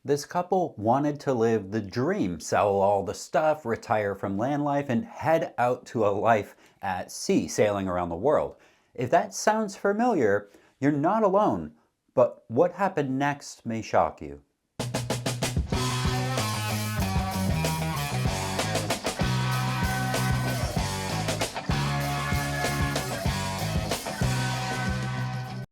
This couple wanted to live the dream, sell all the stuff, retire from land life, and head out to a life at sea, sailing around the world. If that sounds familiar, you're not alone, but what happened next may shock you.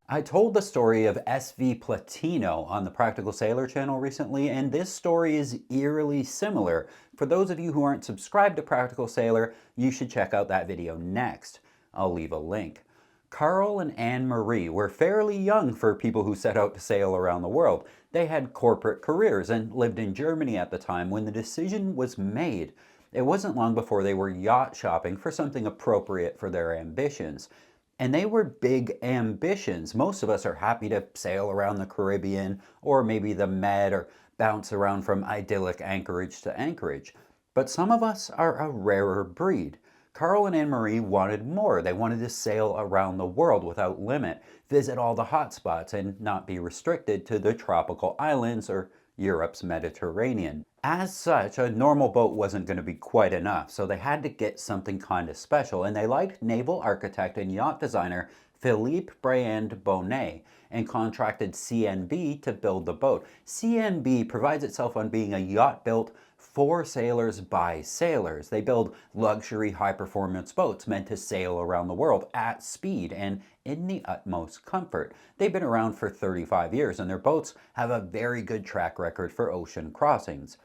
I told the story of SV Platino on the Practical Sailor channel recently, and this story is eerily similar. For those of you who aren't subscribed to Practical Sailor, you should check out that video next. I'll leave a link. Carl and Anne Marie were fairly young for people who set out to sail around the world. They had corporate careers and lived in Germany at the time when the decision was made. It wasn't long before they were yacht shopping for something appropriate for their ambitions. And they were big ambitions. Most of us are happy to sail around the Caribbean or maybe the Med or bounce around from idyllic Anchorage to Anchorage. But some of us are a rarer breed. Carl and Anne Marie wanted more. They wanted to sail around the world without limit, visit all the hot spots, and not be restricted to the tropical islands or Europe's Mediterranean. As such, a normal boat wasn't going to be quite enough, so they had to get something kind of special, and they liked naval architect and yacht designer Philippe Briand Bonnet and contracted CNB to build the boat. CNB prides itself on being a yacht built for sailors by sailors. They build luxury high-performance boats meant to sail around the world at speed and in the utmost comfort. They've been around for 35 years and their boats have a very good track record for ocean crossings.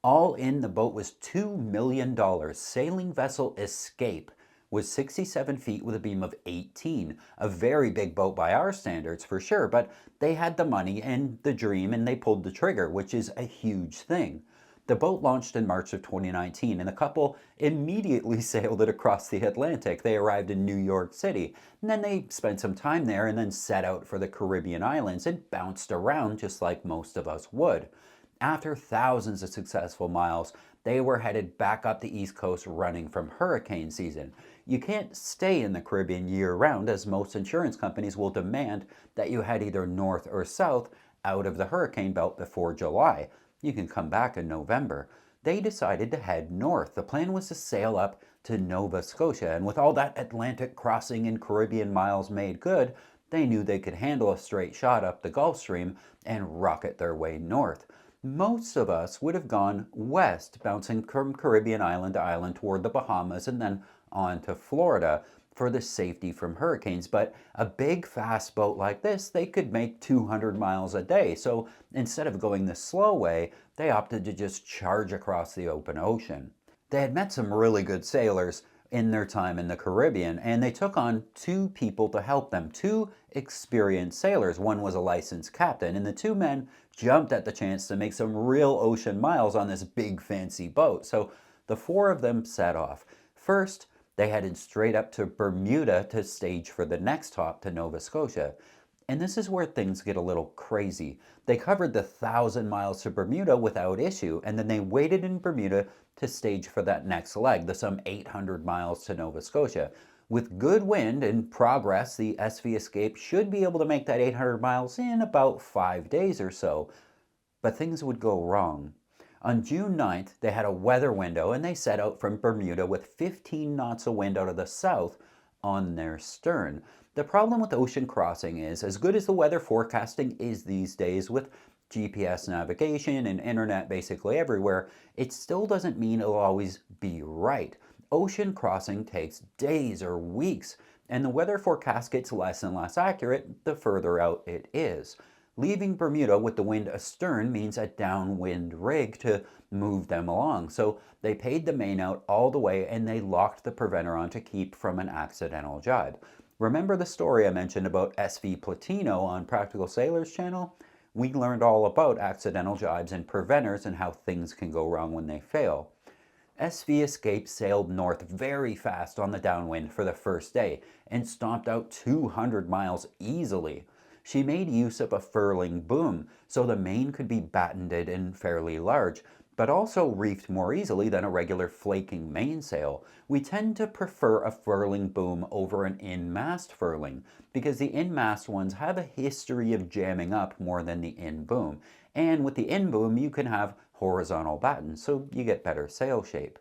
All in, the boat was $2 million. Sailing vessel Escape was 67 feet with a beam of 18. A very big boat by our standards for sure, but they had the money and the dream and they pulled the trigger, which is a huge thing. The boat launched in March of 2019 and the couple immediately sailed it across the Atlantic. They arrived in New York City and then they spent some time there and then set out for the Caribbean islands and bounced around just like most of us would. After thousands of successful miles, they were headed back up the East Coast running from hurricane season. You can't stay in the Caribbean year-round as most insurance companies will demand that you head either north or south out of the hurricane belt before July. You can come back in November. They decided to head north. The plan was to sail up to Nova Scotia, and with all that Atlantic crossing and Caribbean miles made good, they knew they could handle a straight shot up the Gulf Stream and rocket their way north. Most of us would have gone west, bouncing from Caribbean island to island toward the Bahamas and then on to Florida for the safety from hurricanes. But a big fast boat like this, they could make 200 miles a day. So instead of going the slow way, they opted to just charge across the open ocean. They had met some really good sailors in their time in the Caribbean, and they took on two people to help them, two experienced sailors. One was a licensed captain, and the two men jumped at the chance to make some real ocean miles on this big fancy boat. So the four of them set off. First, they headed straight up to Bermuda to stage for the next hop to Nova Scotia. And this is where things get a little crazy. They covered the 1,000 miles to Bermuda without issue, and then they waited in Bermuda to stage for that next leg, the some 800 miles to Nova Scotia. With good wind and progress, the SV Escape should be able to make that 800 miles in about 5 days or so. But things would go wrong. On June 9th, they had a weather window and they set out from Bermuda with 15 knots of wind out of the south on their stern. The problem with ocean crossing is, as good as the weather forecasting is these days with GPS navigation and internet basically everywhere, it still doesn't mean it'll always be right. Ocean crossing takes days or weeks, and the weather forecast gets less and less accurate the further out it is. Leaving Bermuda with the wind astern means a downwind rig to move them along, so they paid the main out all the way and they locked the preventer on to keep from an accidental jibe. Remember the story I mentioned about SV Platino on Practical Sailor's channel? We learned all about accidental jibes and preventers and how things can go wrong when they fail. SV Escape sailed north very fast on the downwind for the first day and stomped out 200 miles easily. She made use of a furling boom, so the main could be battened and fairly large, but also reefed more easily than a regular flaking mainsail. We tend to prefer a furling boom over an in-mast furling, because the in-mast ones have a history of jamming up more than the in-boom. And with the in-boom, you can have horizontal battens, so you get better sail shape.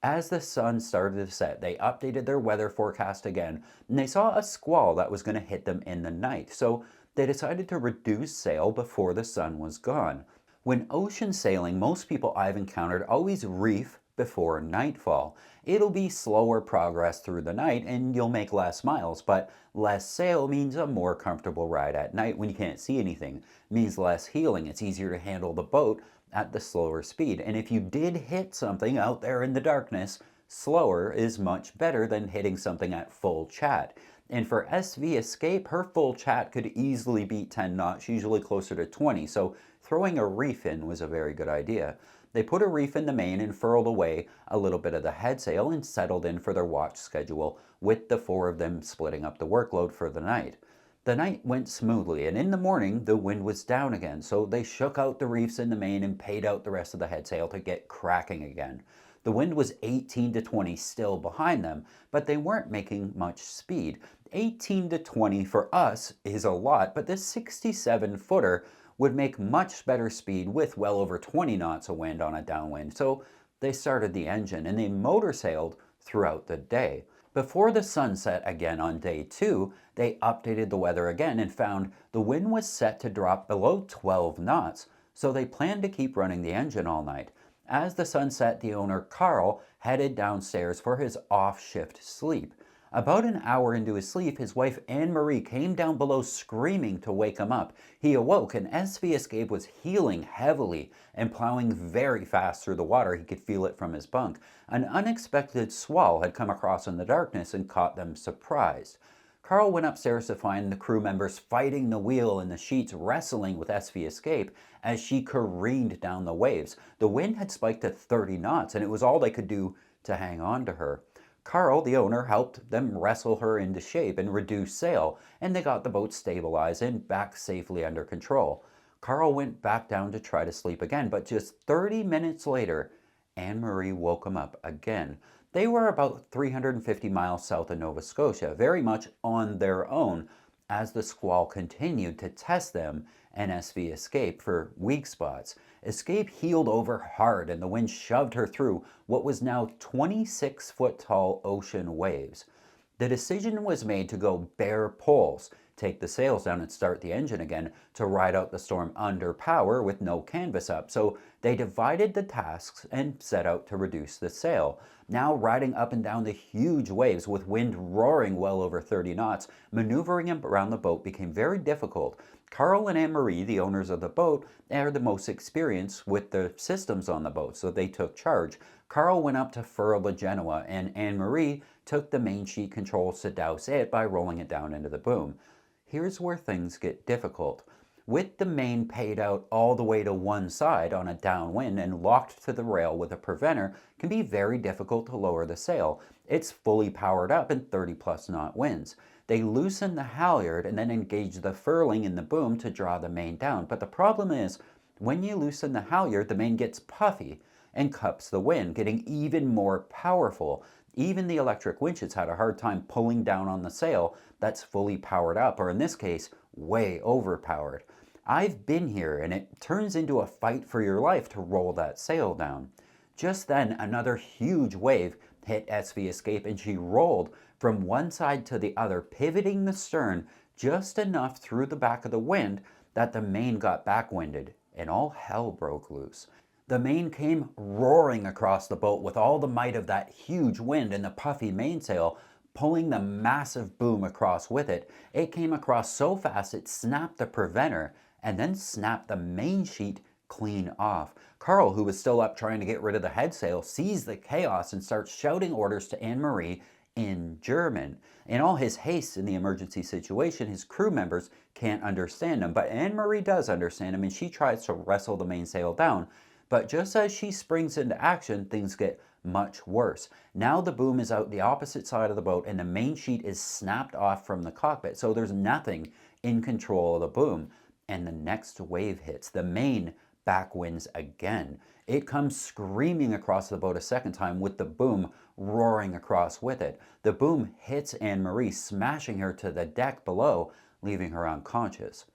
As the sun started to set, they updated their weather forecast again, and they saw a squall that was going to hit them in the night. So they decided to reduce sail before the sun was gone. When ocean sailing, most people I've encountered always reef before nightfall. It'll be slower progress through the night and you'll make less miles, but less sail means a more comfortable ride at night when you can't see anything. It means less heeling. It's easier to handle the boat at the slower speed. And if you did hit something out there in the darkness, slower is much better than hitting something at full chat. And for SV Escape, her full chat could easily beat 10 knots, usually closer to 20, so throwing a reef in was a very good idea. They put a reef in the main and furled away a little bit of the headsail and settled in for their watch schedule, with the four of them splitting up the workload for the night. The night went smoothly, and in the morning the wind was down again, so they shook out the reefs in the main and paid out the rest of the headsail to get cracking again. The wind was 18 to 20 still behind them, but they weren't making much speed. 18 to 20 for us is a lot, but this 67-footer would make much better speed with well over 20 knots of wind on a downwind. So they started the engine and they motor sailed throughout the day. Before the sun set again on day 2, they updated the weather again and found the wind was set to drop below 12 knots, so they planned to keep running the engine all night. As the sun set, the owner, Carl, headed downstairs for his off-shift sleep. About an hour into his sleep, his wife Anne-Marie came down below screaming to wake him up. He awoke and SV Escape was heeling heavily and plowing very fast through the water. He could feel it from his bunk. An unexpected squall had come across in the darkness and caught them surprised. Carl went upstairs to find the crew members fighting the wheel and the sheets wrestling with SV Escape as she careened down the waves. The wind had spiked to 30 knots and it was all they could do to hang on to her. Carl, the owner, helped them wrestle her into shape and reduce sail, and they got the boat stabilized and back safely under control. Carl went back down to try to sleep again, but just 30 minutes later, Anne-Marie woke him up again. They were about 350 miles south of Nova Scotia, very much on their own, as the squall continued to test them and SV Escape for weak spots. Escape heeled over hard and the wind shoved her through what was now 26-foot-tall ocean waves. The decision was made to go bare poles, take the sails down and start the engine again to ride out the storm under power with no canvas up. So they divided the tasks and set out to reduce the sail. Now riding up and down the huge waves with wind roaring well over 30 knots, maneuvering around the boat became very difficult. Carl and Anne-Marie, the owners of the boat, are the most experienced with the systems on the boat, so they took charge. Carl went up to furl the Genoa, and Anne-Marie took the main sheet controls to douse it by rolling it down into the boom. Here's where things get difficult. With the main paid out all the way to one side on a downwind and locked to the rail with a preventer, can be very difficult to lower the sail. It's fully powered up in 30+ knot winds. They loosen the halyard and then engage the furling in the boom to draw the main down. But the problem is, when you loosen the halyard, the main gets puffy and cups the wind, getting even more powerful. Even the electric winches had a hard time pulling down on the sail that's fully powered up, or in this case, way overpowered. I've been here and it turns into a fight for your life to roll that sail down. Just then, another huge wave hit SV Escape and she rolled from one side to the other, pivoting the stern just enough through the back of the wind that the main got backwinded and all hell broke loose. The main came roaring across the boat with all the might of that huge wind and the puffy mainsail pulling the massive boom across with it. It came across so fast it snapped the preventer and then snapped the main sheet clean off. Carl, who was still up trying to get rid of the headsail, sees the chaos and starts shouting orders to Anne-Marie in German. In all his haste in the emergency situation, his crew members can't understand him, but Anne-Marie does understand him and she tries to wrestle the mainsail down. But just as she springs into action, things get much worse. Now the boom is out the opposite side of the boat and the main sheet is snapped off from the cockpit, so there's nothing in control of the boom. And the next wave hits. The main backwinds again. It comes screaming across the boat a second time with the boom roaring across with it. The boom hits Anne-Marie, smashing her to the deck below, leaving her unconscious.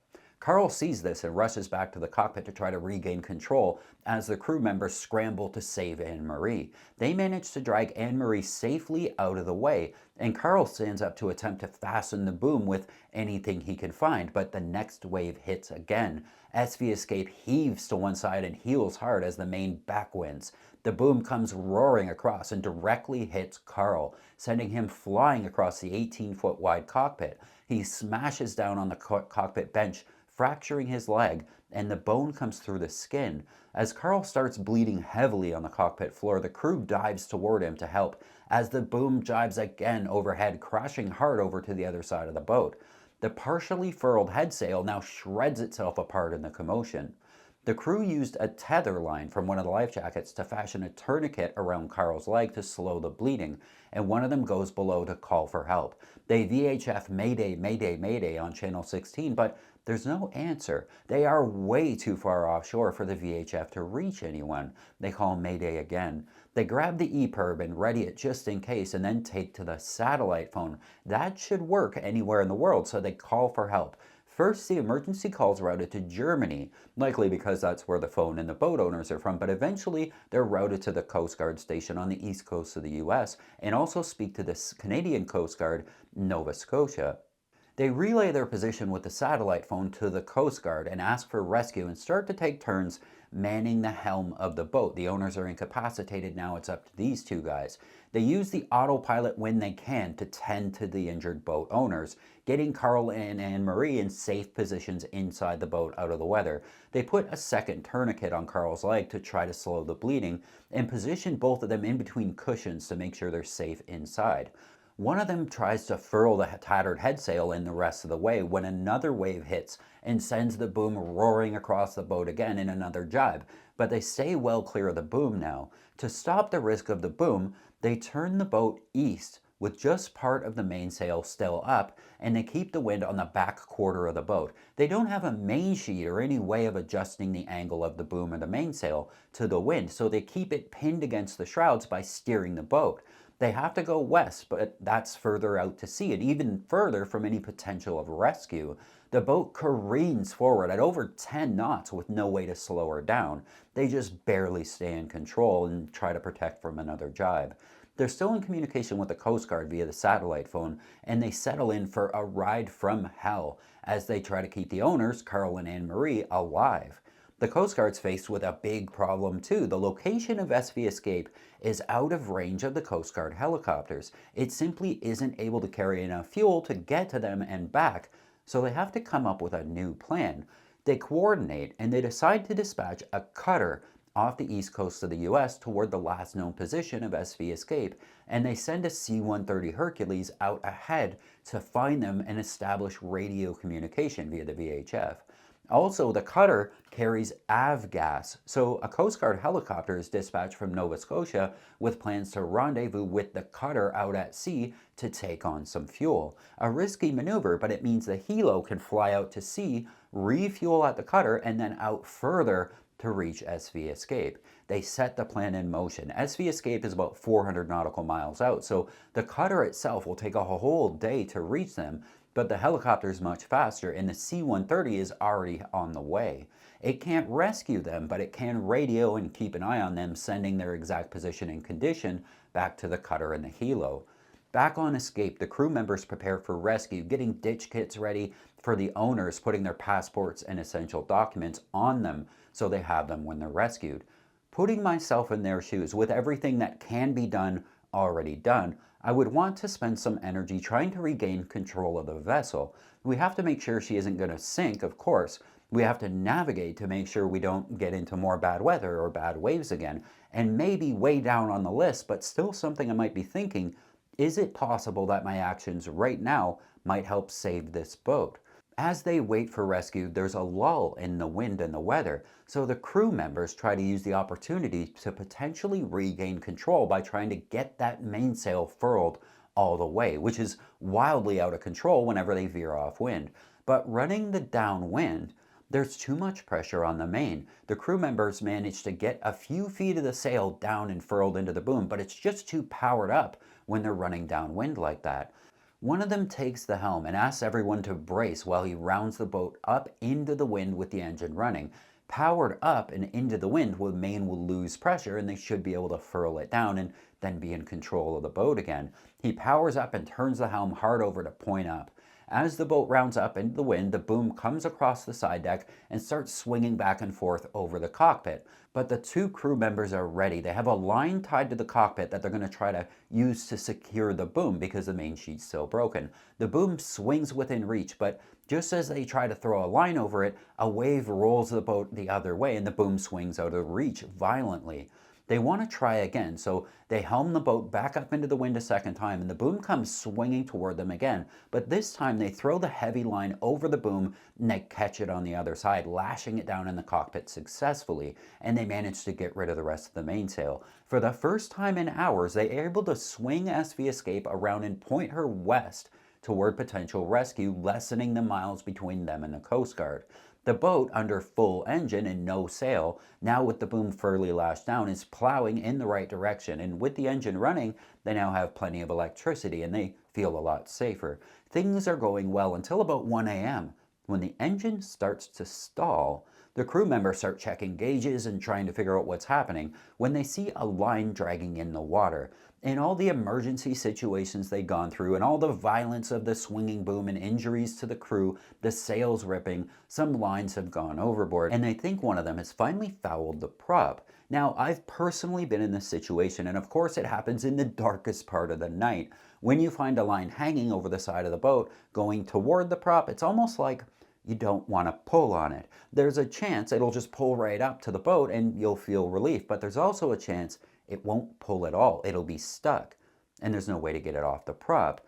Carl sees this and rushes back to the cockpit to try to regain control as the crew members scramble to save Anne-Marie. They manage to drag Anne-Marie safely out of the way, and Carl stands up to attempt to fasten the boom with anything he can find, but the next wave hits again. SV Escape heaves to one side and heels hard as the main backwinds. The boom comes roaring across and directly hits Carl, sending him flying across the 18-foot wide cockpit. He smashes down on the cockpit bench, fracturing his leg, and the bone comes through the skin. As Carl starts bleeding heavily on the cockpit floor, the crew dives toward him to help as the boom jives again overhead, crashing hard over to the other side of the boat. The partially furled head sail now shreds itself apart in the commotion. The crew used a tether line from one of the life jackets to fashion a tourniquet around Carl's leg to slow the bleeding, and one of them goes below to call for help. They VHF Mayday, Mayday, Mayday on Channel 16, but there's no answer. They are way too far offshore for the VHF to reach anyone. They call Mayday again. They grab the EPIRB and ready it just in case, and then take to the satellite phone. That should work anywhere in the world, so they call for help. First, the emergency calls routed to Germany, likely because that's where the phone and the boat owners are from, but eventually they're routed to the Coast Guard station on the east coast of the US and also speak to the Canadian Coast Guard, Nova Scotia. They relay their position with the satellite phone to the Coast Guard and ask for rescue and start to take turns manning the helm of the boat. The owners are incapacitated now, it's up to these two guys. They use the autopilot when they can to tend to the injured boat owners, getting Carl and Anne-Marie in safe positions inside the boat out of the weather. They put a second tourniquet on Carl's leg to try to slow the bleeding and position both of them in between cushions to make sure they're safe inside. One of them tries to furl the tattered headsail in the rest of the way when another wave hits and sends the boom roaring across the boat again in another jibe, but they stay well clear of the boom now. To stop the risk of the boom, they turn the boat east with just part of the mainsail still up, and they keep the wind on the back quarter of the boat. They don't have a main sheet or any way of adjusting the angle of the boom or the mainsail to the wind, so they keep it pinned against the shrouds by steering the boat. They have to go west, but that's further out to sea and even further from any potential of rescue. The boat careens forward at over 10 knots with no way to slow her down. They just barely stay in control and try to protect from another jibe. They're still in communication with the Coast Guard via the satellite phone, and they settle in for a ride from hell as they try to keep the owners, Carl and Anne-Marie, alive. The Coast Guard's faced with a big problem too. The location of SV Escape is out of range of the Coast Guard helicopters. It simply isn't able to carry enough fuel to get to them and back, so they have to come up with a new plan. They coordinate and they decide to dispatch a cutter off the east coast of the US toward the last known position of SV Escape, and they send a C-130 Hercules out ahead to find them and establish radio communication via the VHF. Also, the cutter carries avgas, so a Coast Guard helicopter is dispatched from Nova Scotia with plans to rendezvous with the cutter out at sea to take on some fuel. A risky maneuver, but it means the helo can fly out to sea, refuel at the cutter, and then out further to reach SV Escape. They set the plan in motion. SV Escape is about 400 nautical miles out, so the cutter itself will take a whole day to reach them, but the helicopter is much faster and the C-130 is already on the way. It can't rescue them, but it can radio and keep an eye on them, sending their exact position and condition back to the cutter and the helo. Back on Escape, the crew members prepare for rescue, getting ditch kits ready for the owners, putting their passports and essential documents on them so they have them when they're rescued. Putting myself in their shoes, with everything that can be done already done, I would want to spend some energy trying to regain control of the vessel. We have to make sure she isn't going to sink, of course. We have to navigate to make sure we don't get into more bad weather or bad waves again. And maybe way down on the list, but still something I might be thinking, is it possible that my actions right now might help save this boat? As they wait for rescue, there's a lull in the wind and the weather, so the crew members try to use the opportunity to potentially regain control by trying to get that mainsail furled all the way, which is wildly out of control whenever they veer off wind. But running the downwind, there's too much pressure on the main. The crew members manage to get a few feet of the sail down and furled into the boom, but it's just too powered up when they're running downwind like that. One of them takes the helm and asks everyone to brace while he rounds the boat up into the wind with the engine running. Powered up and into the wind, the main will lose pressure and they should be able to furl it down and then be in control of the boat again. He powers up and turns the helm hard over to point up. As the boat rounds up into the wind, the boom comes across the side deck and starts swinging back and forth over the cockpit. But the two crew members are ready. They have a line tied to the cockpit that they're going to try to use to secure the boom because the main sheet's still broken. The boom swings within reach, but just as they try to throw a line over it, a wave rolls the boat the other way and the boom swings out of reach violently. They want to try again, so they helm the boat back up into the wind a second time and the boom comes swinging toward them again. But this time they throw the heavy line over the boom and they catch it on the other side, lashing it down in the cockpit successfully, and they manage to get rid of the rest of the mainsail. For the first time in hours, they are able to swing SV Escape around and point her west toward potential rescue, lessening the miles between them and the Coast Guard. The boat, under full engine and no sail, now with the boom firmly lashed down, is plowing in the right direction, and with the engine running, they now have plenty of electricity and they feel a lot safer. Things are going well until about 1 a.m. When the engine starts to stall, the crew members start checking gauges and trying to figure out what's happening when they see a line dragging in the water. In all the emergency situations they'd gone through and all the violence of the swinging boom and injuries to the crew, the sails ripping, some lines have gone overboard, and they think one of them has finally fouled the prop. Now, I've personally been in this situation, and of course it happens in the darkest part of the night. When you find a line hanging over the side of the boat going toward the prop, it's almost like you don't want to pull on it. There's a chance it'll just pull right up to the boat and you'll feel relief, but there's also a chance it won't pull at all. It'll be stuck, and there's no way to get it off the prop.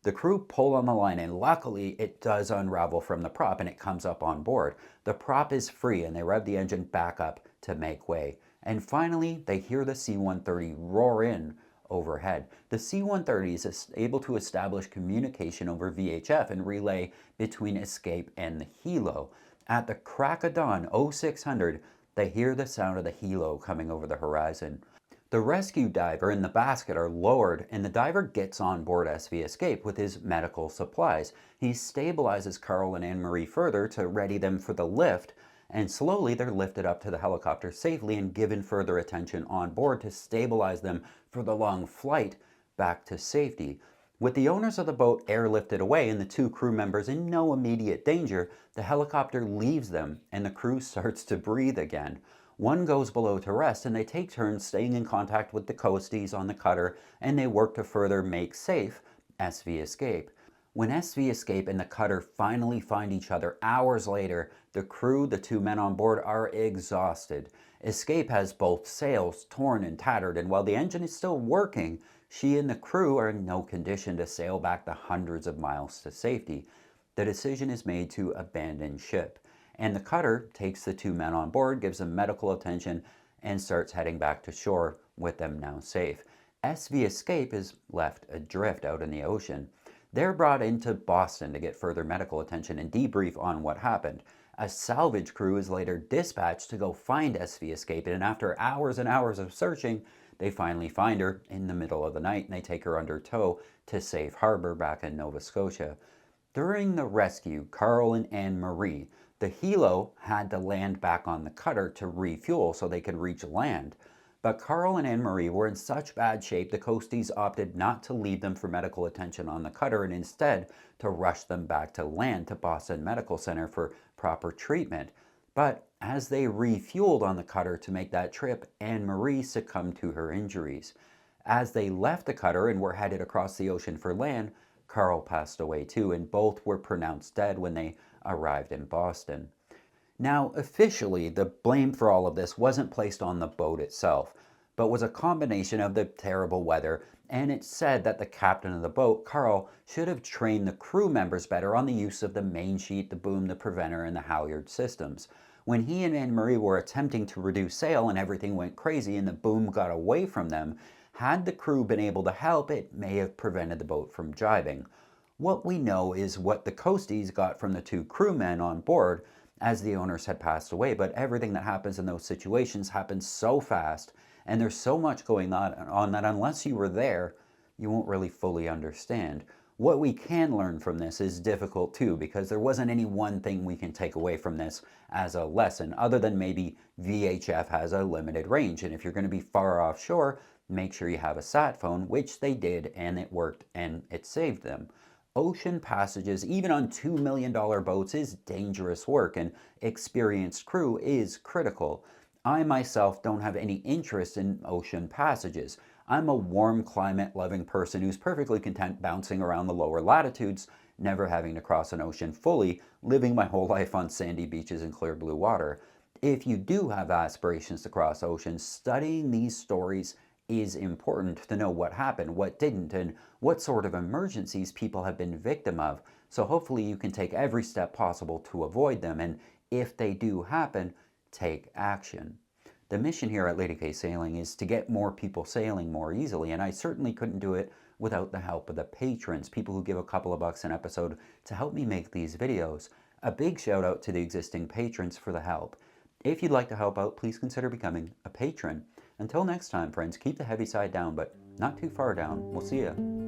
The crew pull on the line, and luckily it does unravel from the prop and it comes up on board. The prop is free and they rev the engine back up to make way. And finally, they hear the C-130 roar in overhead. The C-130 is able to establish communication over VHF and relay between Escape and the helo. At the crack of dawn, 0600, they hear the sound of the helo coming over the horizon. The rescue diver and the basket are lowered, and the diver gets on board SV Escape with his medical supplies. He stabilizes Carl and Anne-Marie further to ready them for the lift, and slowly they're lifted up to the helicopter safely and given further attention on board to stabilize them for the long flight back to safety. With the owners of the boat airlifted away and the two crew members in no immediate danger, the helicopter leaves them and the crew starts to breathe again. One goes below to rest and they take turns staying in contact with the coasties on the cutter, and they work to further make safe SV Escape. When SV Escape and the cutter finally find each other hours later, the crew, the two men on board, are exhausted. Escape has both sails torn and tattered, and while the engine is still working, she and the crew are in no condition to sail back the hundreds of miles to safety. The decision is made to abandon ship, and the cutter takes the two men on board, gives them medical attention, and starts heading back to shore with them now safe. SV Escape is left adrift out in the ocean. They're brought into Boston to get further medical attention and debrief on what happened. A salvage crew is later dispatched to go find SV Escape, and after hours and hours of searching, they finally find her in the middle of the night and they take her under tow to safe harbor back in Nova Scotia. During the rescue, Carl and Anne-Marie, the helo had to land back on the cutter to refuel so they could reach land. But Carl and Anne-Marie were in such bad shape the coasties opted not to leave them for medical attention on the cutter and instead to rush them back to land to Boston Medical Center for proper treatment. But as they refueled on the cutter to make that trip, Anne-Marie succumbed to her injuries. As they left the cutter and were headed across the ocean for land, Carl passed away too, and both were pronounced dead when they arrived in Boston. Now, officially, the blame for all of this wasn't placed on the boat itself, but was a combination of the terrible weather, and it's said that the captain of the boat, Carl, should have trained the crew members better on the use of the main sheet, the boom, the preventer, and the halyard systems. When he and Anne-Marie were attempting to reduce sail and everything went crazy and the boom got away from them, had the crew been able to help, it may have prevented the boat from jibing. What we know is what the coasties got from the two crewmen on board, as the owners had passed away, but everything that happens in those situations happens so fast and there's so much going on that unless you were there, you won't really fully understand. What we can learn from this is difficult too, because there wasn't any one thing we can take away from this as a lesson, other than maybe VHF has a limited range, and if you're going to be far offshore, make sure you have a sat phone, which they did, and it worked, and it saved them. Ocean passages, even on $2 million boats, is dangerous work, and experienced crew is critical. I myself don't have any interest in ocean passages. I'm a warm climate loving person who's perfectly content bouncing around the lower latitudes, never having to cross an ocean fully, living my whole life on sandy beaches and clear blue water. If you do have aspirations to cross oceans, studying these stories is important to know what happened, what didn't, and what sort of emergencies people have been victim of. So hopefully you can take every step possible to avoid them, and if they do happen, take action. The mission here at Lady K Sailing is to get more people sailing more easily, and I certainly couldn't do it without the help of the patrons, people who give a couple of bucks an episode to help me make these videos. A big shout out to the existing patrons for the help. If you'd like to help out, please consider becoming a patron. Until next time, friends, keep the heavy side down, but not too far down. We'll see you.